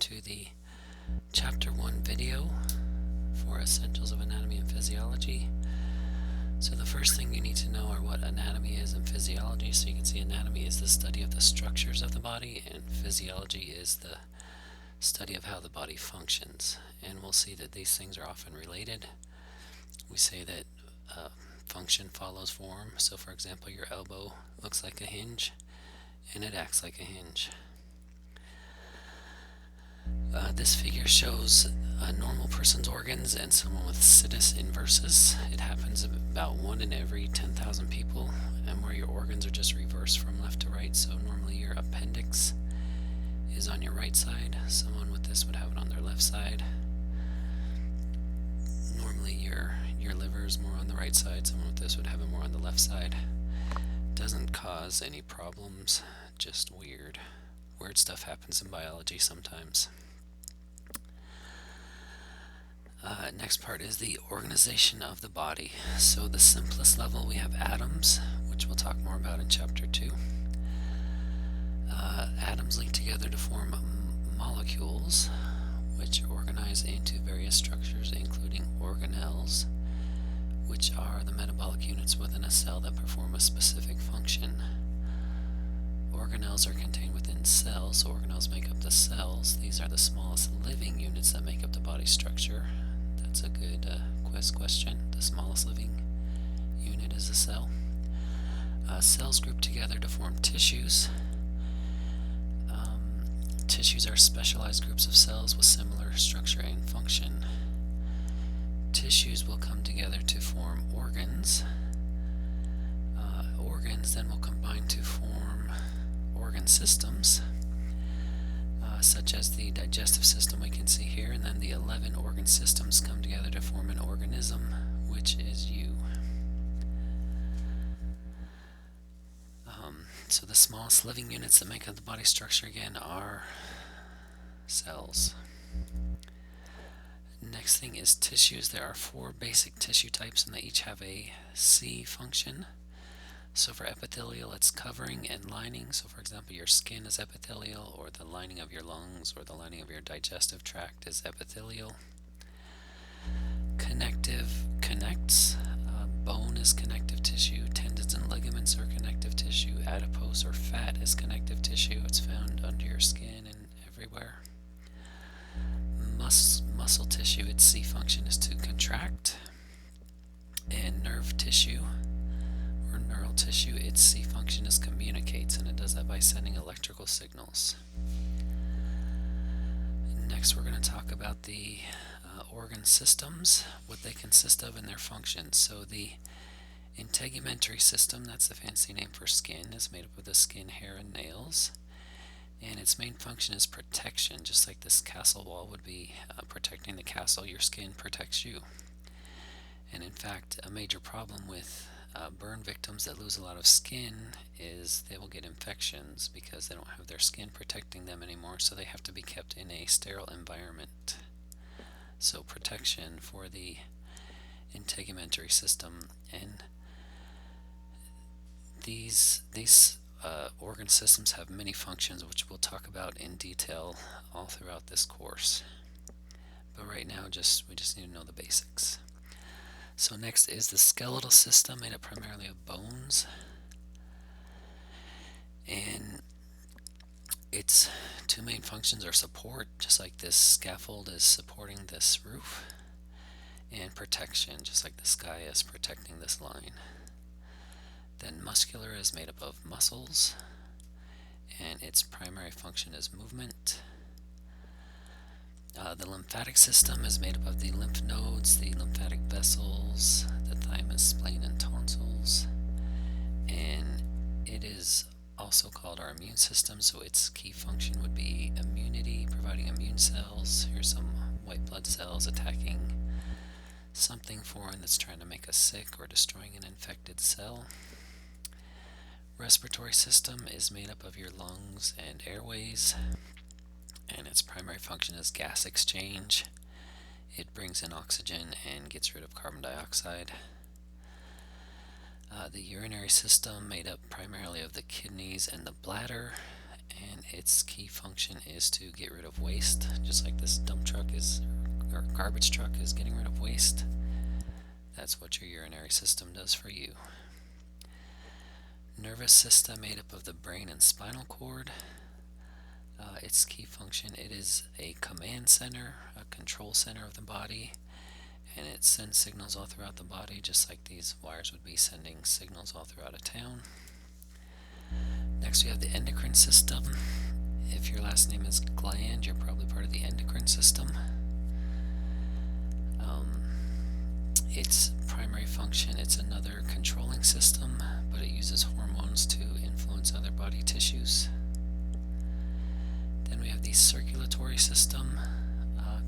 to the Chapter 1 video for Essentials of Anatomy and Physiology. So the first thing you need to know are what anatomy is and physiology. So you can see anatomy is the study of the structures of the body, and physiology is the study of how the body functions. And we'll see that these things are often related. We say that function follows form. So for example, your elbow looks like a hinge and it acts like a hinge. This figure shows a normal person's organs and someone with situs inversus. It happens about 1 in every 10,000 people, and where your organs are just reversed from left to right. So normally your appendix is on your right side. Someone with this would have it on their left side. Normally your liver is more on the right side. Someone with this would have it more on the left side. Doesn't cause any problems, just weird stuff happens in biology sometimes. Next part is the organization of the body. So the simplest level, we have atoms, which we'll talk more about in chapter 2. Atoms link together to form molecules, which organize into various structures, including organelles, which are the metabolic units within a cell that perform a specific function. Organelles are contained within cells, so organelles make up the cells. These are the smallest living units that make up the body structure. That's a good quiz question. The smallest living unit is a cell. Cells group together to form tissues. Tissues are specialized groups of cells with similar structure and function. Tissues will come together to form organs. Organs then will combine to form organ systems, such as the digestive system we can see here, and then the 11 organ systems come together to form an organism, which is you. So the smallest living units that make up the body structure again are cells. Next thing is tissues. There are 4 basic tissue types, and they each have a C function. So for epithelial, it's covering and lining. So for example, your skin is epithelial, or the lining of your lungs or the lining of your digestive tract is epithelial. Connective connects. Bone is connective tissue. Tendons and ligaments are connective tissue. Adipose or fat is connective tissue. It's found under your skin and everywhere. Muscle tissue, its C function is to contract. And nerve tissue or neural tissue, its C function is communicates, and it does that by sending electrical signals. Next, we're going to talk about the organ systems, what they consist of and their functions. So the integumentary system, that's the fancy name for skin, is made up of the skin, hair, and nails. And its main function is protection, just like this castle wall would be protecting the castle. Your skin protects you. And in fact, a major problem with burn victims that lose a lot of skin is they will get infections because they don't have their skin protecting them anymore, so they have to be kept in a sterile environment. So protection for the integumentary system. And these organ systems have many functions, which we'll talk about in detail all throughout this course. But right now, we just need to know the basics. So next is the skeletal system, made up primarily of bones. And its 2 main functions are support, just like this scaffold is supporting this roof, and protection, just like the sky is protecting this line. Then muscular is made up of muscles, and its primary function is movement. The lymphatic system is made up of the lymph nodes, the lymphatic vessels, the thymus, spleen, and tonsils. And it is also called our immune system, so its key function would be immunity, providing immune cells. Here's some white blood cells attacking something foreign that's trying to make us sick or destroying an infected cell. Respiratory system is made up of your lungs and airways, and its primary function is gas exchange. It brings in oxygen and gets rid of carbon dioxide. The urinary system, made up primarily of the kidneys and the bladder, and its key function is to get rid of waste, just like this dump truck is, or garbage truck is getting rid of waste. That's what your urinary system does for you. Nervous system made up of the brain and spinal cord. Its key function, it is a command center, a control center of the body, and it sends signals all throughout the body, just like these wires would be sending signals all throughout a town. Next we have the endocrine system. If your last name is Gland, you're probably part of the endocrine system. Its primary function, it's another controlling system, but it uses hormones to influence other body tissues. Then we have the circulatory system,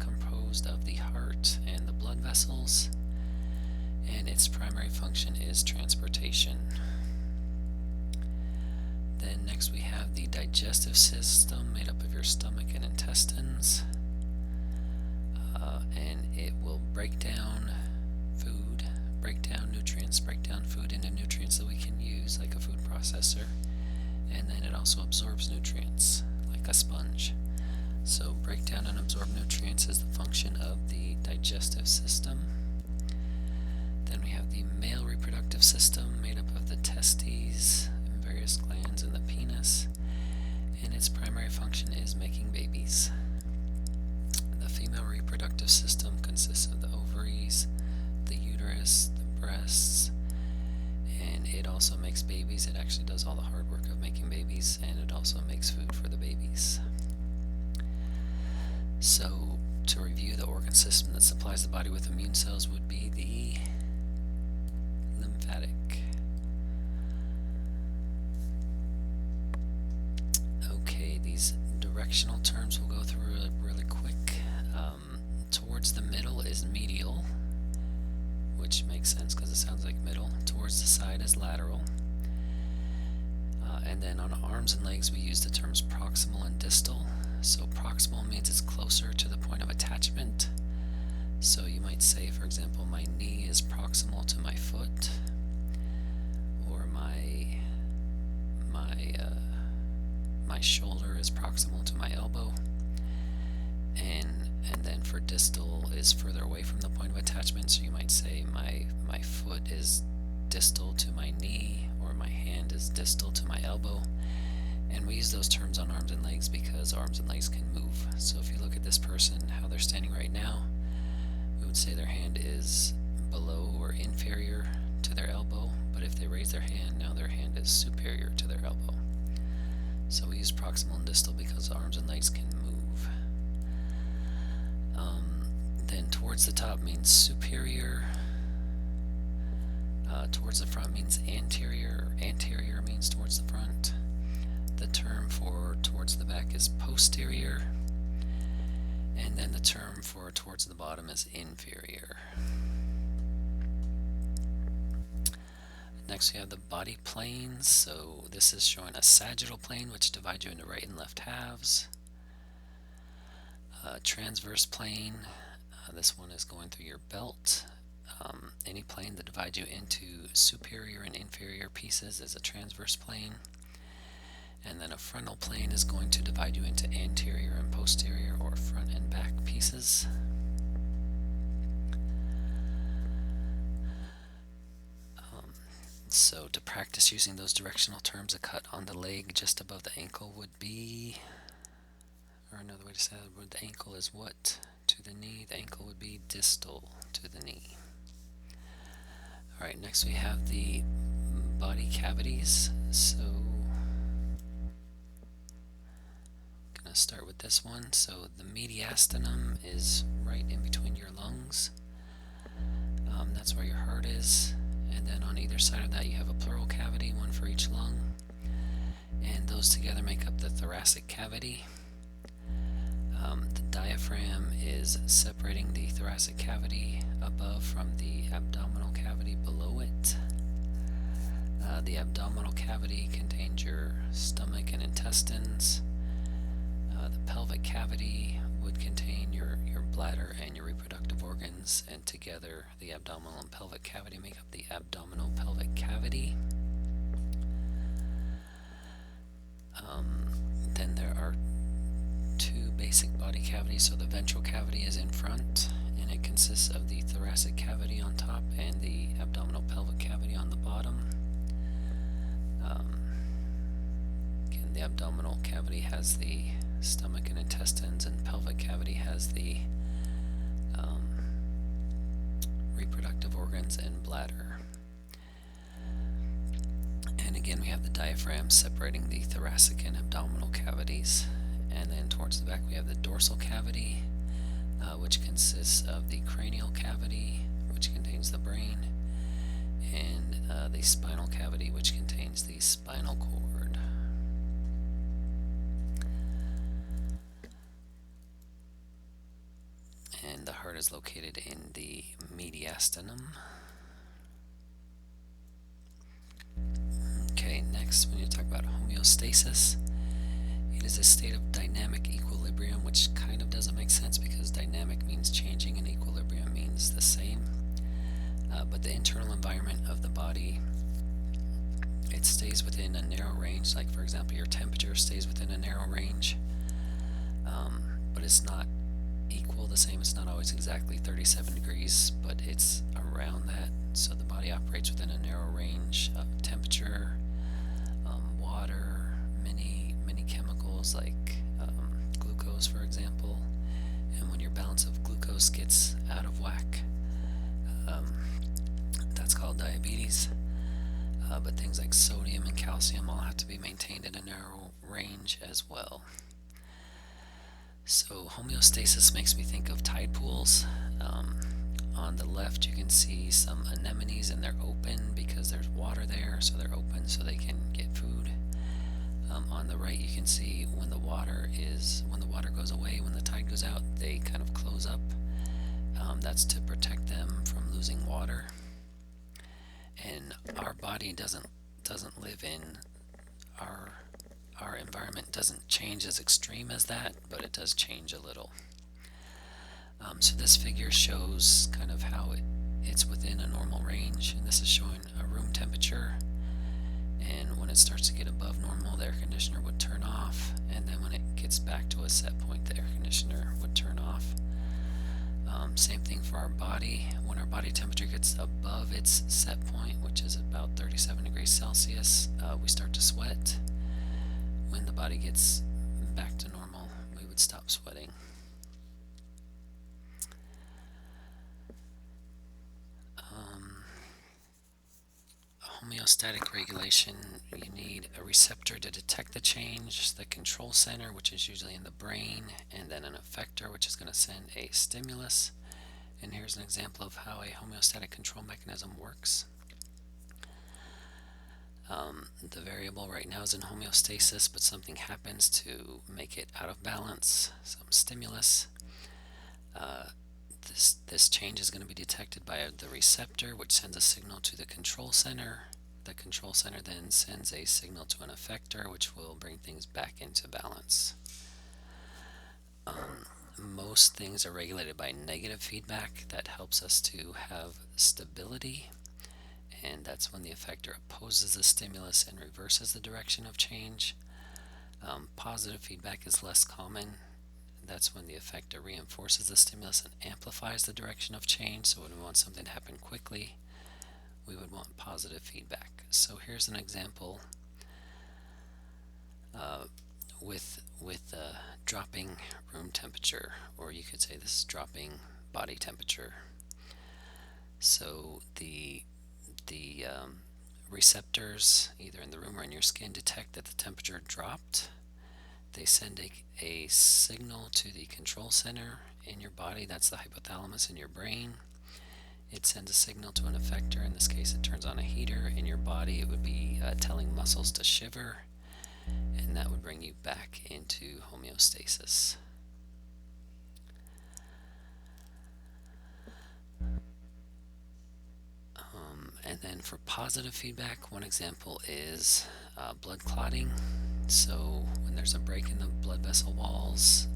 composed of the heart and the blood vessels, and its primary function is transportation. Then next we have the digestive system, made up of your stomach and intestines, and it will break down food, break down nutrients, break down food into nutrients that we can use, like a food processor, and then it also absorbs nutrients like a sponge. So break down and absorb nutrients is the function of the digestive system. Then we have the male reproductive system, made up of the testes and various glands in the penis, and its primary function is making babies. The female reproductive system consists of the ovaries, the uterus, the breasts, and it also makes babies. It actually does all the hard work of making babies, and it also makes food for the babies. So, to review, the organ system that supplies the body with immune cells would be the lymphatic. Okay, these directional terms we'll go through really quick. Towards the middle is medial, which makes sense because it sounds like middle. Towards the side is lateral. And then on arms and legs we use the terms proximal and distal. So proximal means it's closer to the point of attachment. So you might say, for example, my knee is proximal to my foot, or my shoulder is proximal to my elbow. And then for distal is further away from the point of attachment. So you might say my foot is distal to my knee, or my hand is distal to my elbow. And we use those terms on arms and legs because arms and legs can move. So if you look at this person, how they're standing right now, we would say their hand is below or inferior to their elbow, but if they raise their hand, now their hand is superior to their elbow. So we use proximal and distal because arms and legs can move. Then towards the top means superior. Towards the front means anterior. Anterior means towards the front. The term for towards the back is posterior. And then the term for towards the bottom is inferior. Next we have the body planes. So this is showing a sagittal plane, which divides you into right and left halves. Transverse plane, this one is going through your belt. Any plane that divides you into superior and inferior pieces is a transverse plane. And then a frontal plane is going to divide you into anterior and posterior, or front and back pieces. So to practice using those directional terms, a cut on the leg just above the ankle would be, or another way to say that, the ankle is what to the knee? The ankle would be distal to the knee. Alright, next we have the body cavities. So I'm going to start with this one. So the mediastinum is right in between your lungs. That's where your heart is. And then on either side of that you have a pleural cavity, one for each lung. And those together make up the thoracic cavity. The diaphragm is separating the thoracic cavity above from the abdominal cavity below it. The abdominal cavity contains your stomach and intestines. The pelvic cavity would contain your bladder and your reproductive organs, and together the abdominal and pelvic cavity make up the abdominal pelvic cavity. Then there are body. So the ventral cavity is in front, and it consists of the thoracic cavity on top and the abdominal pelvic cavity on the bottom. Again, the abdominal cavity has the stomach and intestines, and pelvic cavity has the reproductive organs and bladder. And again, we have the diaphragm separating the thoracic and abdominal cavities. And then towards the back we have the dorsal cavity, which consists of the cranial cavity, which contains the brain, and the spinal cavity, which contains the spinal cord. And the heart is located in the mediastinum. Okay, next we need to talk about homeostasis. It is a state of dynamic equilibrium, which kind of doesn't make sense because dynamic means changing and equilibrium means the same. But the internal environment of the body, it stays within a narrow range. Like, for example, your temperature stays within a narrow range, but it's not equal, the same. It's not always exactly 37 degrees, but it's around that. So the body operates within a narrow range of temperature, water, many chemicals like glucose, for example. And when your balance of glucose gets out of whack, that's called diabetes. But things like sodium and calcium all have to be maintained in a narrow range as well. So homeostasis makes me think of tide pools. On the left you can see some anemones, and they're open because there's water there, so they're open so they can get food. On the right you can see when the water goes away, when the tide goes out, they kind of close up. That's to protect them from losing water. And our body doesn't live in our environment doesn't change as extreme as that, but it does change a little. So this figure shows kind of how it's within a normal range, and this is showing a room temperature. And when it starts to get above normal, the air conditioner would turn off, and then when it gets back to a set point, the air conditioner would turn off. Same thing for our body. When our body temperature gets above its set point, which is about 37 degrees Celsius, we start to sweat. When the body gets back to normal, we would stop sweating. Homeostatic regulation, you need a receptor to detect the change, the control center, which is usually in the brain, and then an effector, which is going to send a stimulus. And here's an example of how a homeostatic control mechanism works. The variable right now is in homeostasis, but something happens to make it out of balance, some stimulus. This change is going to be detected by the receptor, which sends a signal to the control center. The control center then sends a signal to an effector, which will bring things back into balance. Most things are regulated by negative feedback. That helps us to have stability, and that's when the effector opposes the stimulus and reverses the direction of change. Positive feedback is less common. That's when the effector reinforces the stimulus and amplifies the direction of change. So when we want something to happen quickly, we would want positive feedback. So here's an example with dropping room temperature, or you could say this is dropping body temperature. So the receptors, either in the room or in your skin, detect that the temperature dropped. They send a signal to the control center in your body, that's the hypothalamus in your brain. It sends a signal to an effector. In this case, it turns on a heater. In your body, it would be telling muscles to shiver, and that would bring you back into homeostasis. And then for positive feedback, one example is blood clotting. So when there's a break in the blood vessel walls,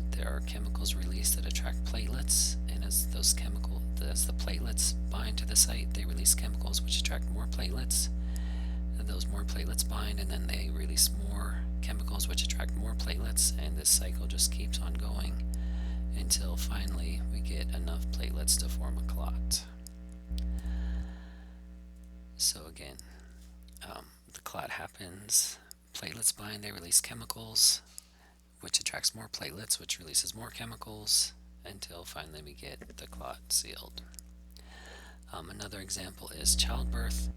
there are chemicals released that attract platelets, and as the platelets bind to the site, they release chemicals which attract more platelets, and those more platelets bind, and then they release more chemicals which attract more platelets, and this cycle just keeps on going until finally we get enough platelets to form a clot. So again, the clot happens, platelets bind, they release chemicals, which attracts more platelets, which releases more chemicals, until finally we get the clot sealed. Another example is childbirth.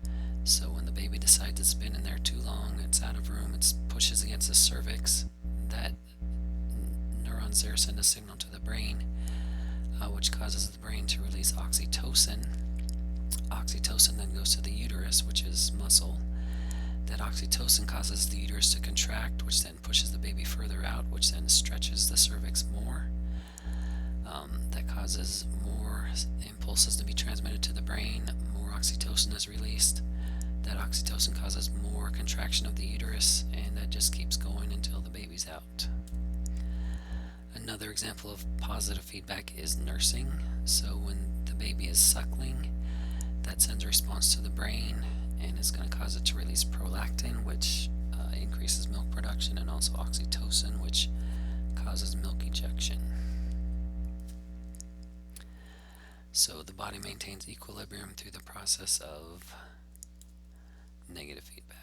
So when the baby decides it's been in there too long, it's out of room, it pushes against the cervix, that neurons there send a signal to the brain, which causes the brain to release oxytocin. Oxytocin then goes to the uterus, which is muscle. That oxytocin causes the uterus to contract, which then pushes the baby further out, which then stretches the cervix more. That causes more impulses to be transmitted to the brain, more oxytocin is released. That oxytocin causes more contraction of the uterus, and that just keeps going until the baby's out. Another example of positive feedback is nursing. So when the baby is suckling, that sends a response to the brain and is going to cause it to release prolactin, which increases milk production, and also oxytocin, which causes milk ejection. So the body maintains equilibrium through the process of negative feedback.